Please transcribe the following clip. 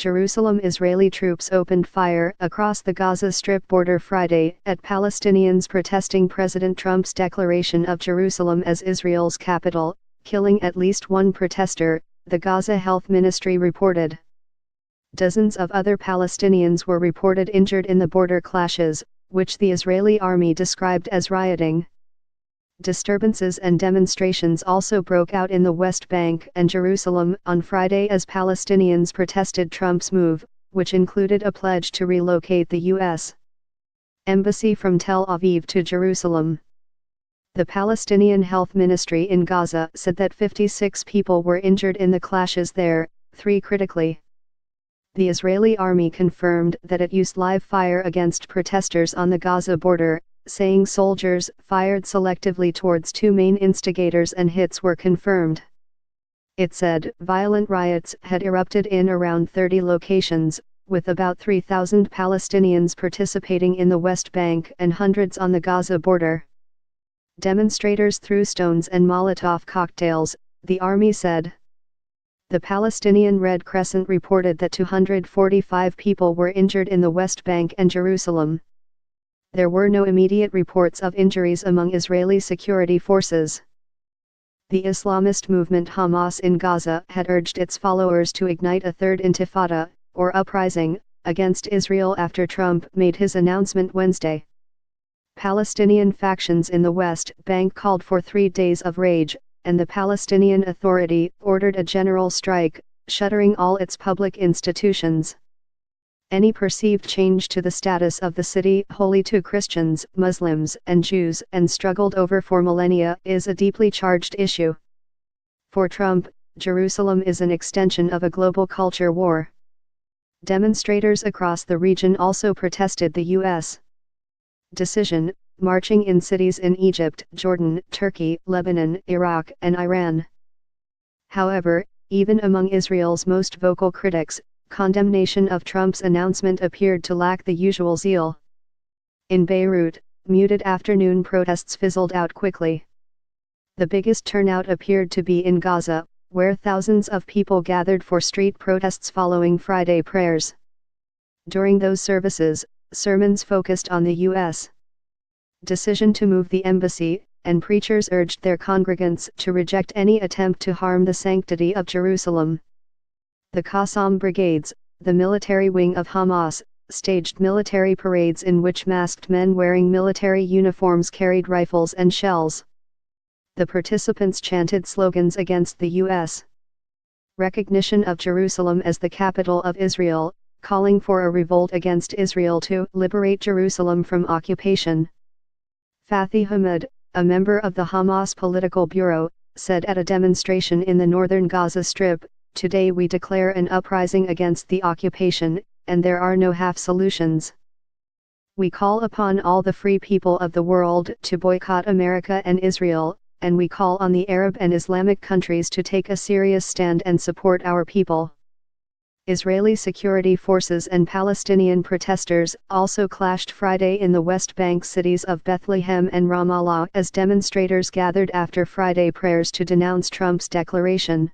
Jerusalem. Israeli troops opened fire across the Gaza Strip border Friday at Palestinians protesting President Trump's declaration of Jerusalem as Israel's capital, killing at least one protester, the Gaza Health Ministry reported. Dozens of other Palestinians were reported injured in the border clashes, which the Israeli army described as rioting. Disturbances and demonstrations also broke out in the West Bank and Jerusalem on Friday as Palestinians protested Trump's move, which included a pledge to relocate the U.S. embassy from Tel Aviv to Jerusalem. The Palestinian Health Ministry in Gaza said that 56 people were injured in the clashes there, 3 critically. The Israeli army confirmed that it used live fire against protesters on the Gaza border, saying soldiers fired selectively towards 2 main instigators and hits were confirmed. It said violent riots had erupted in around 30 locations, with about 3,000 Palestinians participating in the West Bank and hundreds on the Gaza border. Demonstrators threw stones and Molotov cocktails, the army said. The Palestinian Red Crescent reported that 245 people were injured in the West Bank and Jerusalem. There were no immediate reports of injuries among Israeli security forces. The Islamist movement Hamas in Gaza had urged its followers to ignite a third intifada, or uprising, against Israel after Trump made his announcement Wednesday. Palestinian factions in the West Bank called for 3 days of rage, and the Palestinian Authority ordered a general strike, shuttering all its public institutions. Any perceived change to the status of the city, holy to Christians, Muslims, and Jews, and struggled over for millennia, is a deeply charged issue. For Trump, Jerusalem is an extension of a global culture war. Demonstrators across the region also protested the U.S. decision, marching in cities in Egypt, Jordan, Turkey, Lebanon, Iraq, and Iran. However, even among Israel's most vocal critics, condemnation of Trump's announcement appeared to lack the usual zeal. In Beirut, muted afternoon protests fizzled out quickly. The biggest turnout appeared to be in Gaza, where thousands of people gathered for street protests following Friday prayers. During those services, sermons focused on the U.S. decision to move the embassy, and preachers urged their congregants to reject any attempt to harm the sanctity of Jerusalem. The Qassam Brigades, the military wing of Hamas, staged military parades in which masked men wearing military uniforms carried rifles and shells. The participants chanted slogans against the U.S. recognition of Jerusalem as the capital of Israel, calling for a revolt against Israel to liberate Jerusalem from occupation. Fathi Hamid, a member of the Hamas political bureau, said at a demonstration in the northern Gaza Strip, "Today we declare an uprising against the occupation, and there are no half solutions. We call upon all the free people of the world to boycott America and Israel, and we call on the Arab and Islamic countries to take a serious stand and support our people." Israeli security forces and Palestinian protesters also clashed Friday in the West Bank cities of Bethlehem and Ramallah as demonstrators gathered after Friday prayers to denounce Trump's declaration.